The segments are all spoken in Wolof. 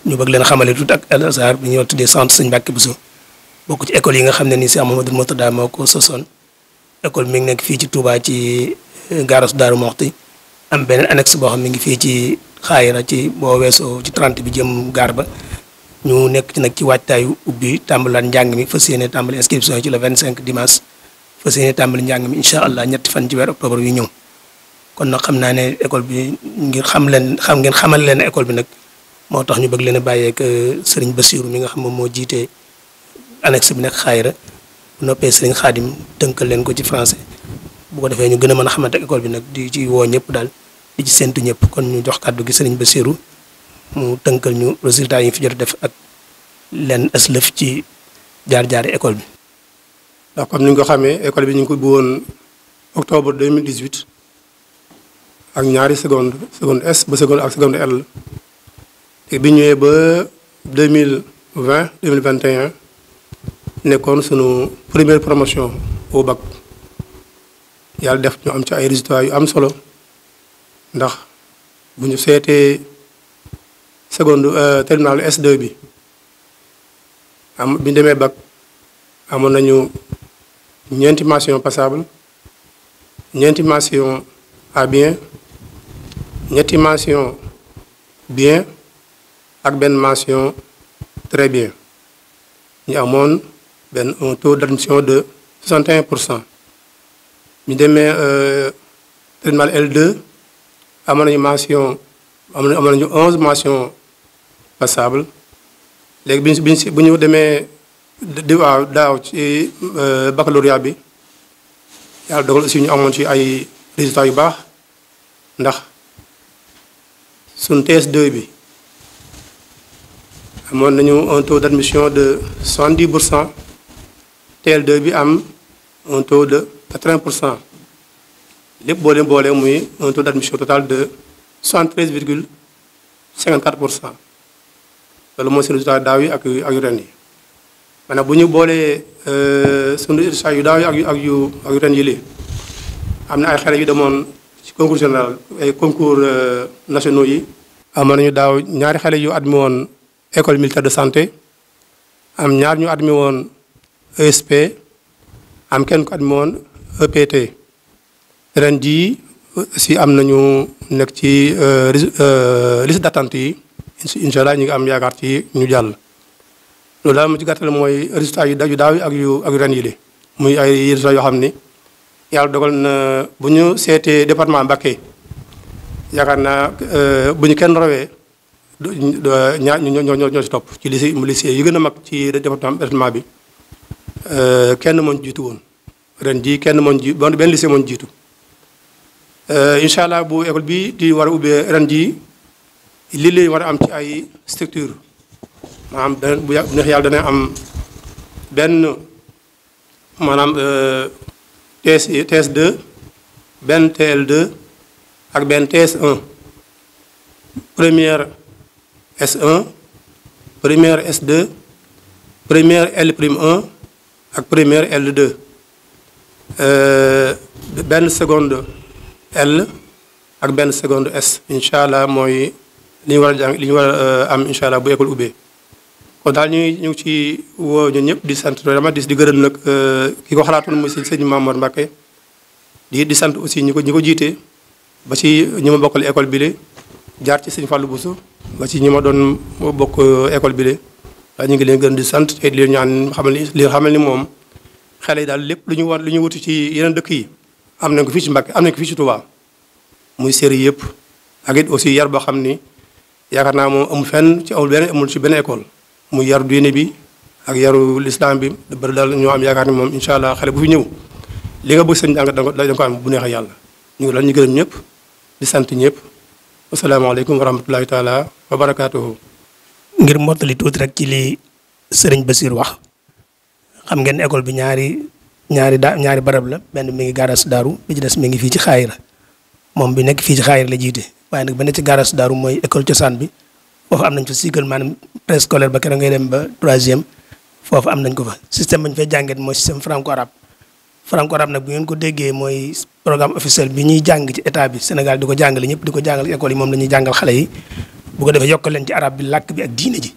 ñu bëgg leen xamale tuuti ak Al Azhar bi ñoo tuddee centre Sëñ Mbàkke Buso bokk ci école yi nga xam ne nii Cheikh Mouhamadoul Mourtada moo ko sosoon école mi ngi nekk fii ci Touba ci gaaras Daaru Moxti am beneen annexe boo xam mi ngi fii ci Xaayira ci boo weesoo ci 30 bi jëm gaar ba ñu nekk ci nag ci waajtaayu ubbi tàmbalaat njàng mi fas yéene tàmbali inscription yi ci le 25 dimanche fas yéene tàmbali njàng mi incha allah ñetti fan ci weer octobre yu ñëw kon nag xam naa ne école bi ngir ngeen xamal leen école bi nag moo tax ñu bëgg leen a bàyyeeg Serigne Bassirou mi nga xam moom moo jiite annexe bi nekk Xaayira bu noppee Serigne Khadim tënkal leen ko ci français bu ko defee ñu gën a mën a xamante école bi nag di ci woo ñëpp daal di ci séntu ñëpp kon ñu jox kàddu gi Serigne Bassirou mu tënkal ñu résultat yi fi jot def ak leen aslëf ci jaar-jaari école bi. ndax comme ni nga ko xamee école bi ñu ngi ko ubbi woon octobre 2018 ak ñaari seconde S ba seconde ak seconde L te bi ñëwee ba 2021 nekkoon sunu première promotion au bac yàlla def ñu am ci ay résultats yu am solo ndax bu ñu seetee seconde terminal S2 bi bi ñu demee bac amoon nañu ñeenti mention passable ñeenti mention à bien ñetti mention bien ak benn mention très bien ñu amoon un taux d'admission de 61%. ñu demee terminal L2 amoon nañu mention amoon nañu 11 mentions passables léegi bu ñu demee waaw daaw ci baccalauréat bi yàlla dogal aussi ñu amoon ci ay résultats yu baax ndax suñ TS2 bi amoon nañu un taux d'admission de 70%. TL2 bi am un taux de 80%. lépp boo leen boolee muy un taux d'admission total de 73,54%. loolu mooy seen résultat daaw yi ak yu ren yi maanaam bu ñu boolee sunu résultat yu daaw yi ak yu ren yi lii am na ay xale yu demoon ci concours général ay concours nationaux yi. amoon nañu daaw ñaari xale yu admis woon école militaire de santé am ñaar ñu admis woon ESP am kenn ko admis woon EPT ren jii aussi am nañu nekk ci liste d'attente yi incha allah ñu ngi am yaakaar ci ñu jàll. loolu daal mu ci gàttal mooy résultat yu daaw yi ak yu ren yi li muy ay résultats yoo xam ni yàlla dogal na bu ñu seetee département Mbacké yaakaar naa bu ñu kenn rawee ñaar ñoo ci topp ci lycée yi gën a mag ci département bi kenn moo jiitu woon ren jii kenn moo jiitu benn lycée moo jiitu. incha allah bu école bi di war a ubbee ren jii lii lañ war a am ci ay structure maanaam bu neex yàlla dana am benn maanaam TS2 benn TL2 ak benn TS1 première S1 première S2 première L'1 ak première L2 benn seconde L ak benn seconde S incha allah mooy li ñu war a jàng li ñu war a am incha allah bu école ubbee. kon daal ñu ngi ci woo ñun ñëpp di sant vraiment di gërëm nag ki ko xalaatoon muy sëñ Mamour Mbacké di sant aussi ñi ko jiite ba ci ñi ma bokkal école bi le jaar ci sëñ Fallou Bousso ba ci ñi ma doon bokk école bi le waaye ñu ngi leen gën di sant te di leen ñaan xamal ni moom xale yi daal lépp lu ñu wuti ci yeneen dëkk yi am nañ ko fii ci Mbacké am nañ ko fii ci Touba muy série yëpp ak it aussi yar boo xam ni yaakaar naa moom amul fenn amul ci benn école muy yaru diine bi ak yaru l'islam bi bari daal ñoo am yaakaar ni moom incha allah xale bu fi ñëw li nga bëgg seen jàng da nga ko am bu neexee yàlla ñu ngi daal ñu gërëm ñëpp di sant ñëpp asalaamaaleykum wa rahmatulahi taala wa barakaatuhu. ngir mottali tuuti rek ci li Serigne Bassirou wax xam ngeen école bi ñaari barab la benn mi ngi garas daaru bi ci des mi ngi fii ci Xaayira moom bi nekk fii ci Xaayira la jiite waaye nag ba nekk ci garas daaru mooy école cosaan bi foofu am nañ fa cycle maanaam préscolaire ba keroog ngay dem ba 3e foofu am nañ ko fa système ba ñu fay jàngee mooy système franco-arabe nag bu ngeen ko déggee mooy programme officiel bi ñuy jàng ci état bi Sénégal di ko jàngale ñëpp di ko jàngal école yi moom la ñuy jàngal xale yi bu ko defee yokkal leen ci arab bi làkk bi ak diine ji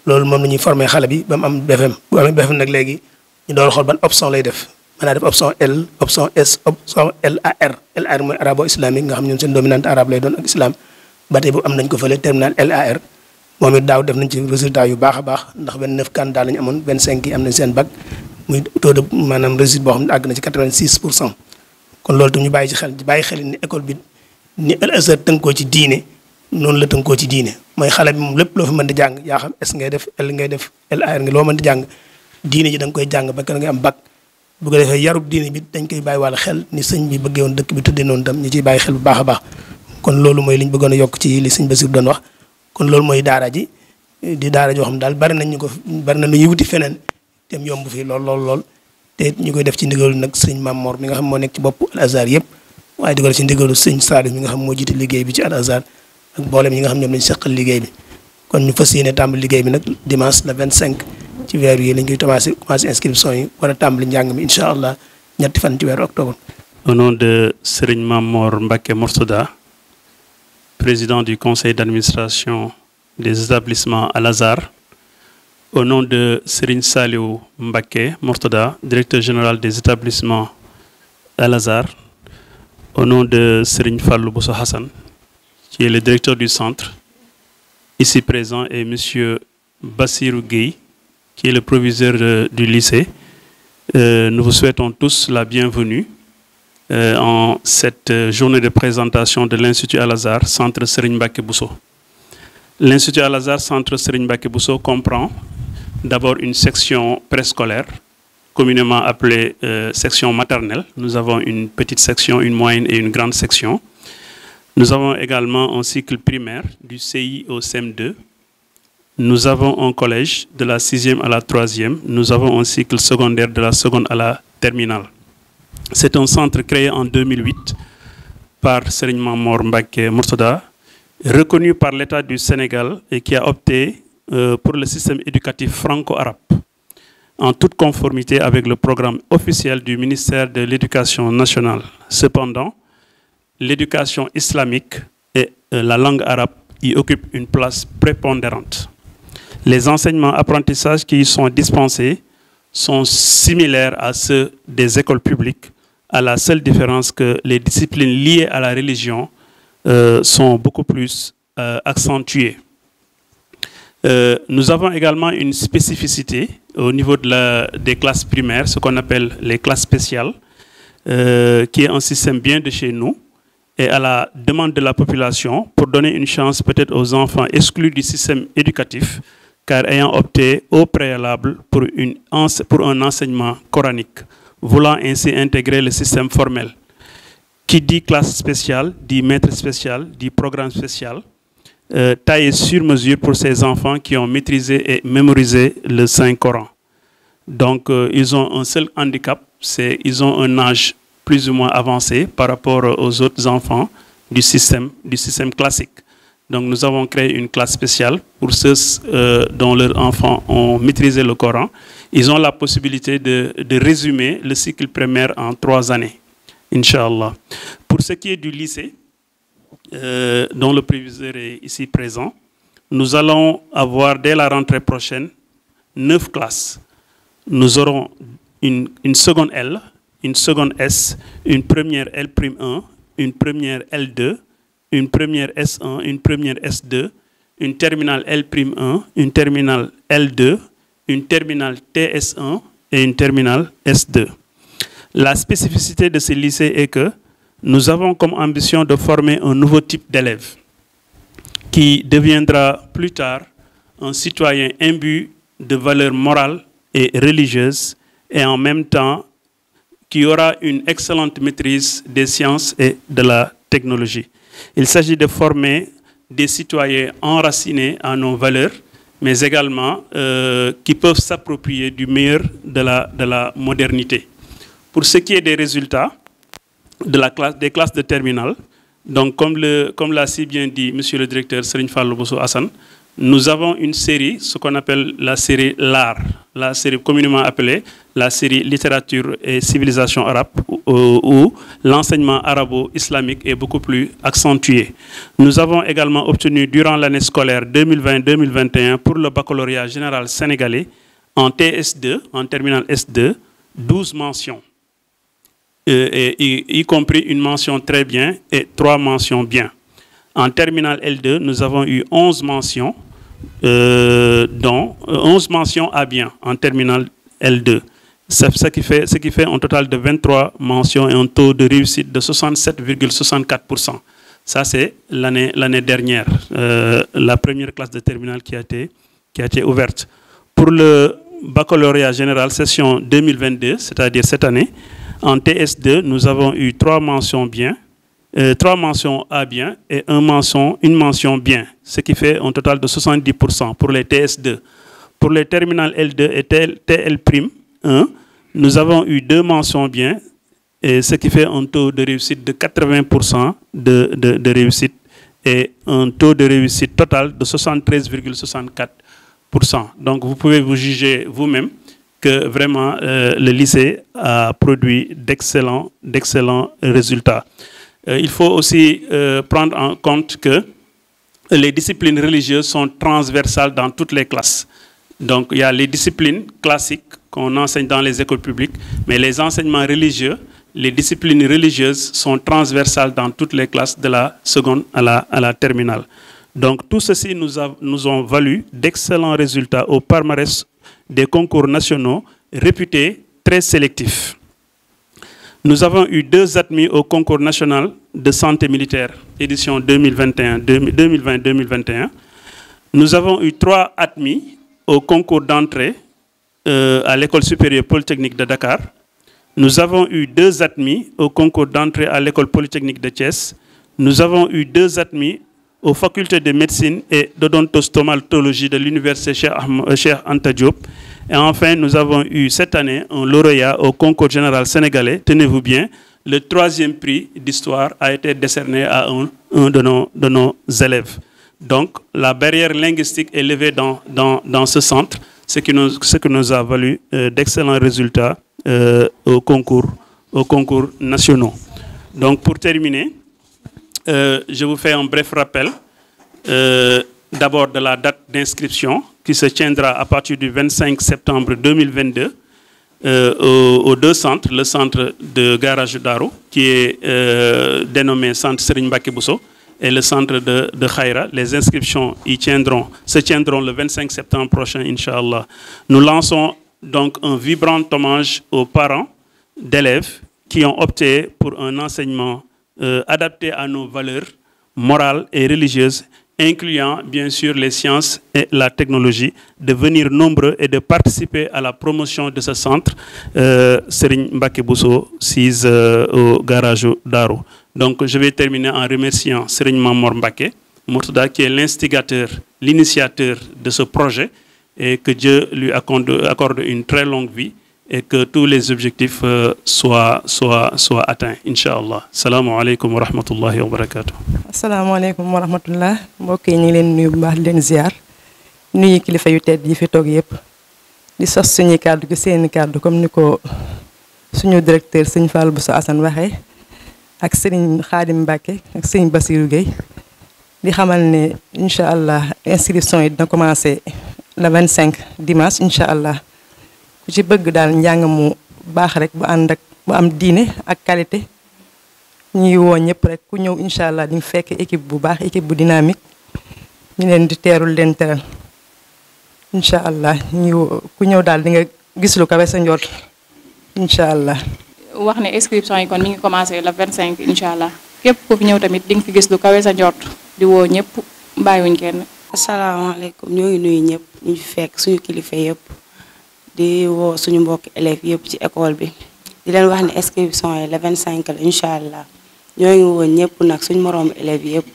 loolu moom la ñuy formé xale bi ba mu am BFM bu amee BFM nag léegi ñu doon xool ban option lay def mën naa def option L option S option LAR LAR mooy arabo islamique nga xam ñoom seen dominante arabe lay doon ak islam ba tey bu am nañ ko fële terminal LAR moom it daaw def nañ ci résultat yu baax a baax ndax 29 candidats la ñu amoon 25 yi am nañ seen bac muy taux de maanaam réussite boo xam ne àgg na ci 86%. kon loolu tam ñu bàyyi xel ni école bi ni Al Azhar tënkoo ci diine noonu la tënkoo ci diine mooy xale bi moom lépp loo fi mën di jàng yaa xam S ngay def L ngay def LAR nga loo mën di jàng diine ji da nga koy jàng ba nga am bac bu ko defee yarub diine bi dañ koy bàyyi wàll xel ni sëñ bi bëggee woon dëkk bi tuddee noonu tam ñu ciy bàyyi xel bu baax a baax kon loolu mooy li ñu bëggoon a yokk ci li sëñ Bassirou doon wax kon loolu mooy daara ji di daara joo xam daal bari na lu ñuy wuti feneen tem yomb fii lool te ñu koy def ci ndigalu nag sëñ Mamor mi nga xam moo nekk ci bopp Al Azhar yëpp waaye di ko def ci ndigalu sëñ Saliou mi nga xam moo jiite liggéey bi ci Al Azhar ak mboolem ñi nga xam ñoom lañu seqal liggéey bi kon ñu fas yéene tàmbali liggéey bi nag dimanche le 25 ci weer yi lañ koy commencé inscription yi war a tàmbali njàng mi incha allah ñetti fan ci weeru octobre. Au nom de Serigne Mamor Mbacké Mourtada, président du conseil d'administration des établissements Al Azhar, au nom de Serigne Saliou Mbacké Mourtada, directeur général des établissements Al Azhar, au nom de Serigne Fallou Bousso Hassan, qui est le directeur du centre, ici présent, et Monsieur Bassirou Gueye, qui est le proviseur du lycée. Nous vous souhaitons tous la bienvenue en cette journée de présentation de l'Institut Al Azhar, Centre Serigne Mbacké Bousso. L'Institut Al Azhar, Centre Serigne Mbacké Bousso, comprend d'abord une section préscolaire, communément appelée section maternelle. Nous avons une petite section, une moyenne et une grande section. Nous avons également un cycle primaire du CI au CM2. Nous avons un collège de la 6e à la 3e. Nous avons un cycle secondaire de la seconde à la terminale. C'est un centre créé en 2008 par Serigne Mamor Mbacké Mourtada, reconnu par l'État du Sénégal et qui a opté pour le système éducatif franco-arabe, en toute conformité avec le programme officiel du ministère de l'Éducation nationale. Cependant, l'éducation islamique et la langue arabe y occupent une place prépondérante. Les enseignements apprentissages qui y sont dispensés sont similaires à ceux des écoles publiques, à la seule différence que les disciplines liées à la religion sont beaucoup plus accentuées. Nous avons également une spécificité au niveau des classes primaires, ce qu'on appelle les classes spéciales, qui est un système bien de chez nous, et à la demande de la population pour donner une chance peut-être aux enfants exclus du système éducatif, car ayant opté au préalable pour un enseignement coranique, voulant ainsi intégrer le système formel. Qui dit classe spéciale, dit maître spécial, dit programme spécial, taillé sur mesure pour ces enfants qui ont maîtrisé et mémorisé le Saint-Coran. Donc ils ont un seul handicap, c'est ils ont un âge plus ou moins avancé par rapport aux autres enfants du système classique. Donc nous avons créé une classe spéciale pour ceux dont leurs enfants ont maîtrisé le Coran. Ils ont la possibilité de résumer le cycle primaire en 3 années, Inch'Allah. Pour ce qui est du lycée, dont le proviseur est ici présent, nous allons avoir dès la rentrée prochaine 9 classes. Nous aurons une seconde L, une seconde S, une première L'1, une première L2, une première S1, une première S2, une terminale L'1, une terminale L2, une terminale TS1 et une terminale S2. La spécificité de ce lycée est que nous avons comme ambition de former un nouveau type d'élève qui deviendra plus tard un citoyen imbu de valeurs morales et religieuses et en même temps qui aura une excellente maîtrise des sciences et de la technologie. Il s'agit de former des citoyens enracinés à nos valeurs, mais également qui peuvent s'approprier du meilleur de la modernité. Pour ce qui est des résultats des classes de terminale, donc comme l'a si bien dit Monsieur le directeur Serigne Fallou Bousso Hassan, Nous avons une série, ce qu'on appelle la série LAR, la série communément appelée la série littérature et civilisation arabe, où l'enseignement arabo-islamique est beaucoup plus accentué. Nous avons également obtenu durant l'année scolaire 2020-2021 pour le baccalauréat général sénégalais en TS2, en terminale S2, 12 mentions, y compris une mention très bien et 3 mentions bien. En terminale L2, nous avons eu 11 mentions, dont 11 mentions à bien en terminale L2. Ce qui fait un total de 23 mentions et un taux de réussite de 67,64%. Ça, c'est l'année dernière, la première classe de terminale qui a été ouverte. Pour le baccalauréat général session 2022, c'est-à-dire cette année, en TS2, nous avons eu 3 mentions bien, 3 mentions à bien et une mention bien, ce qui fait un total de 70% pour les TS2. Pour les terminales L2 et TL'1, nous avons eu 2 mentions bien, et ce qui fait un taux de réussite de 80% de réussite et un taux de réussite total de 73,64%. Donc vous pouvez vous juger vous-même que vraiment le lycée a produit d'excellents résultats. Il faut aussi prendre en compte que les disciplines religieuses sont transversales dans toutes les classes. Donc il y a les disciplines classiques qu'on enseigne dans les écoles publiques, mais les enseignements religieux, les disciplines religieuses sont transversales dans toutes les classes de la seconde à la terminale. Donc tout ceci nous ont valu d'excellents résultats au palmarès des concours nationaux réputés très sélectifs. Nous avons eu 2 admis au concours national de santé militaire, édition 2020-2021. Nous avons eu 3 admis au concours d'entrée à l'école supérieure polytechnique de Dakar. Nous avons eu 2 admis au concours d'entrée à l'école polytechnique de Thiès. Nous avons eu 2 admis aux facultés de médecine et d'odontostomatologie de l'université Cheikh Anta Diop. Et enfin, nous avons eu cette année un lauréat au concours général sénégalais. Tenez-vous bien, le 3e prix d'histoire a été décerné à un de nos élèves. Donc, la barrière linguistique est levée dans ce centre, ce qui nous a valu d'excellents résultats au concours nationaux. Donc, pour terminer, je vous fais un bref rappel d'abord de la date d'inscription qui se tiendra à partir du 25 septembre 2022 aux 2 centres, le centre de Garage Darou qui est dénommé centre Serigne Mbacké Bousso et le centre de Khaira. Les inscriptions se tiendront le 25 septembre prochain, Inch'Allah. Nous lançons donc un vibrant hommage aux parents d'élèves qui ont opté pour un enseignement adapté à nos valeurs morales et religieuses, incluant bien sûr les sciences et la technologie, de venir nombreux et de participer à la promotion de ce centre Serigne Mbacké Bousso 6 au Garage Darou. Donc je vais terminer en remerciant Serigne Mamor Mbacké Mourtada qui est l'instigateur, l'initiateur de ce projet et que Dieu lui accorde une très longue vie et que tous les objectifs soient atteints, Inch'Allah. Assalamu alaikum wa rahmatullahi wa barakatuh. Assalamu alaikum wa rahmatullah. Mbokk yi ñu ngi leen nuyu bu baax di leen ziar nuyu kilifa yu tedd yi fi toog yëpp di sos suñuy kàddu gi seeni kàddu comme ni ko suñu directeur sëñ Fall Bousso Assane waxee ak sëñ Khadim Mbacké ak sëñ Bassirou Gueye di xamal ne incha allah inscription yi dina commencé le 25 dimanche incha allah. ku ci bëgg daal njàng mu baax rek bu ànd ak bu am diine ak qualité ñuy woo ñëpp rek ku ñëw incha allah di nga fekk équipe bu baax équipe bu dynamique ñu leen di teerul leen teral incha allah ku ñëw daal di nga gis lu kawe sa njort incha allah. wax ne inscription yi kon mi ngi commencé le 25 incha allah képp ku fi ñëw tamit di nga fi gis lu kawe sa njort di woo ñëpp bàyyiwuñ kenn. asalaamaaleykum ñoo ngi nuyu ñëpp ñu fi fekk suñu kilifa yëpp. di woo suñu mbokk élèves yëpp ci école bi di leen wax ne inscription yi le 25 la incha allah ñoo ngi woo ñëpp nag suñu moroomu élèves yëpp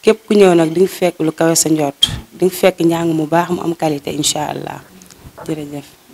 képp ku ñëw nag di nga fekk lu kawe sa njort di nga fekk njàng mu baax mu am qualité incha allah jërëjëf.